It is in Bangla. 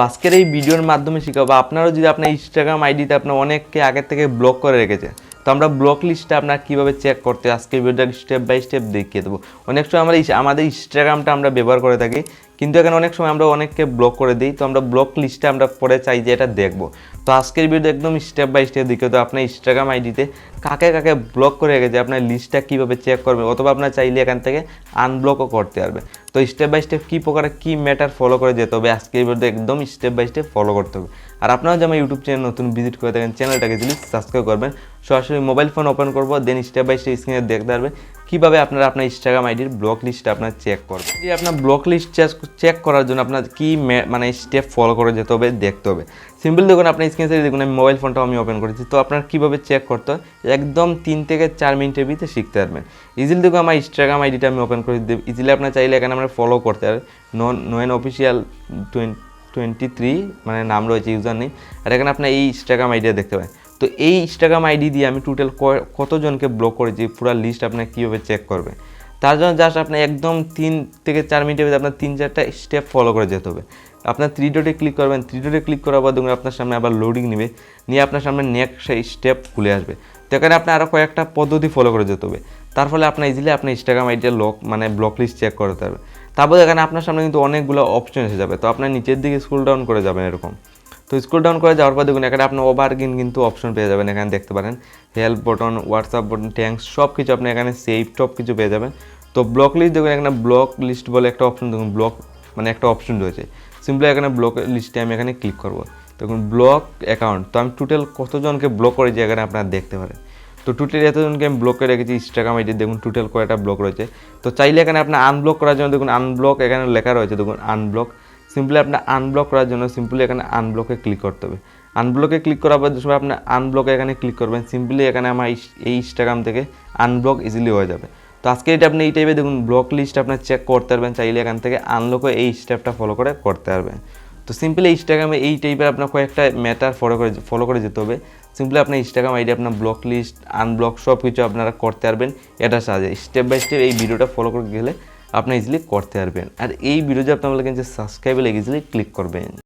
আজকের এই ভিডিওর মাধ্যমে শিখাবো আপনারাও যদি আপনার ইনস্টাগ্রাম আইডিতে আপনার অনেককে আগের থেকে ব্লক করে রেখেছে, তো আমরা ব্লক লিস্টটা আপনার কীভাবে চেক করতে আজকের ভিডিওটা স্টেপ বাই স্টেপ দেখিয়ে দেবো। অনেক সময় আমরা আমাদের ইনস্টাগ্রামটা আমরা ব্যবহার করে থাকি, কিন্তু এখানে অনেক সময় আমরা অনেককে ব্লক করে দিই, তো আমরা ব্লক লিস্টটা আমরা পরে চাই যে এটা দেখবো। তো আজকের ভিডিও একদম স্টেপ বাই স্টেপ দেখিয়ে দেবো আপনার ইনস্টাগ্রাম আইডিতে কাকে কাকে ব্লক করে রেখেছে, আপনার লিস্টটা কীভাবে চেক করবে, অথবা আপনার চাইলে এখান থেকে আনব্লকও করতে পারবে। তো স্টেপ বাই স্টেপ কী প্রকারে কী ম্যাটার ফলো করে যেতে হবে আজকের ভিডিওতে একদম স্টেপ বাই স্টেপ ফলো করতে হবে। আর আপনারা যে আমার ইউটিউব চ্যানেল নতুন ভিজিট করে থাকেন, চ্যানেলটাকে যদি সাবস্ক্রাইব করবেন, সরাসরি মোবাইল ফোন ওপেন করবো, দেন স্টেপ বাই স্টেপ স্ক্রিনে দেখতে পারবেন কীভাবে আপনারা আপনার ইনস্টাগ্রাম আইডির ব্লক লিস্টটা আপনার চেক করবেন। যদি আপনার ব্লক লিস্ট চেক করার জন্য আপনার কী স্টেপ ফলো করে যেতে হবে দেখতে হবে। সিম্পল দেখুন, আপনার স্ক্রিনে দেখুন আমি মোবাইল ফোনটাও আমি ওপেন করেছি। তো আপনার কীভাবে চেক করতে হয় একদম 3 থেকে 4 মিনিটের ভিতরে শিখতে পারবেন। ইজিলি দেখুন আমার ইনস্টাগ্রাম আইডিটা আমি ওপেন করে দিই। ইজিলি আপনার চাইলে এখানে আমরা ফলো করতে পারবেন। নোয়েন অফিসিয়াল 23 নাম রয়েছে, ইউজার নেই। আর এখানে আপনার এই ইনস্টাগ্রাম আইডিয়া দেখতে পাবেন। তো এই ইনস্টাগ্রাম আইডি দিয়ে আমি টোটাল কতজনকে ব্লক করেছি পুরো লিস্ট আপনার কীভাবে চেক করবে, তার জন্য জাস্ট আপনার একদম 3 থেকে 4 মিনিটের ভিতরে আপনার 3-4টা স্টেপ ফলো করে যেতে হবে। আপনার 3 ডটে ক্লিক করবেন, 3 ডটে ক্লিক করার পর দেখুন আপনার সামনে আবার লোডিং নেবে, নিয়ে আপনার সামনে নেক্সট সেই স্টেপ খুলে আসবে। তো এখানে আপনার আরও কয়েকটা পদ্ধতি ফলো করে যেতে হবে। তার ফলে আপনার ইজিলি আপনার Instagram idea block list check করতে হবে। তারপর এখানে আপনার সামনে কিন্তু অনেকগুলো অপশন এসে যাবে। তো আপনার নিচের দিকে স্ক্রল ডাউন করে যাবেন এরকম। তো স্ক্রল ডাউন করে যাওয়ার পর দেখুন এখানে আপনার ওভারগিন কিন্তু অপশন পেয়ে যাবেন। এখানে দেখতে পারেন help button, WhatsApp button, tanks সব কিছু আপনি এখানে সেভ সব কিছু পেয়ে যাবেন। তো ব্লক লিস্ট দেখুন এখানে ব্লক লিস্ট বলে একটা অপশন দেখুন, ব্লক একটা অপশন রয়েছে। সিম্পলি এখানে ব্লক লিস্টে আমি এখানে ক্লিক করবো। দেখুন ব্লক অ্যাকাউন্ট, তো আমি টোটাল কতজনকে ব্লক করেছি এখানে আপনারা দেখতে পারেন। তো টোটাল এতজনকে আমি ব্লক করে রেখেছি ইনস্টাগ্রাম আইডি। দেখুন টোটাল কয়টা ব্লক রয়েছে। তো চাইলে এখানে আপনার আনব্লক করার জন্য দেখুন আনব্লক এখানে লেখা রয়েছে, দেখুন আনব্লক। সিম্পলি আপনার আনব্লক করার জন্য সিম্পলি এখানে আনব্লকে ক্লিক করতে হবে। আনব্লকে ক্লিক করার পর সময় আপনার আনব্লকে এখানে ক্লিক করবেন। সিম্পলি এখানে আমার এই ইনস্টাগ্রাম থেকে আনব্লক ইজিলি হয়ে যাবে। তো আজকে এটা আপনি এই টাইপে দেখুন ব্লক লিস্ট আপনার চেক করতে পারবেন, চাইলে এখান থেকে আনব্লকও এই স্টেপটা ফলো করে করতে পারবেন। তো সিম্পলি ইনস্টাগ্রামে এই টাইপের আপনার কয়েকটা ম্যাটার ফলো করে যেতে হবে। সিম্পলি আপনার ইনস্টাগ্রাম আইডি আপনার ব্লক লিস্ট আনব্লক সব কিছু আপনারা করতে পারবেন এটার সাহায্যে। স্টেপ বাই স্টেপ এই ভিডিওটা ফলো করে গেলে আপনি ইজিলি করতে পারবেন। আর এই ভিডিও যে আপনার বলে সাবস্ক্রাইবে ইজিলি ক্লিক করবেন।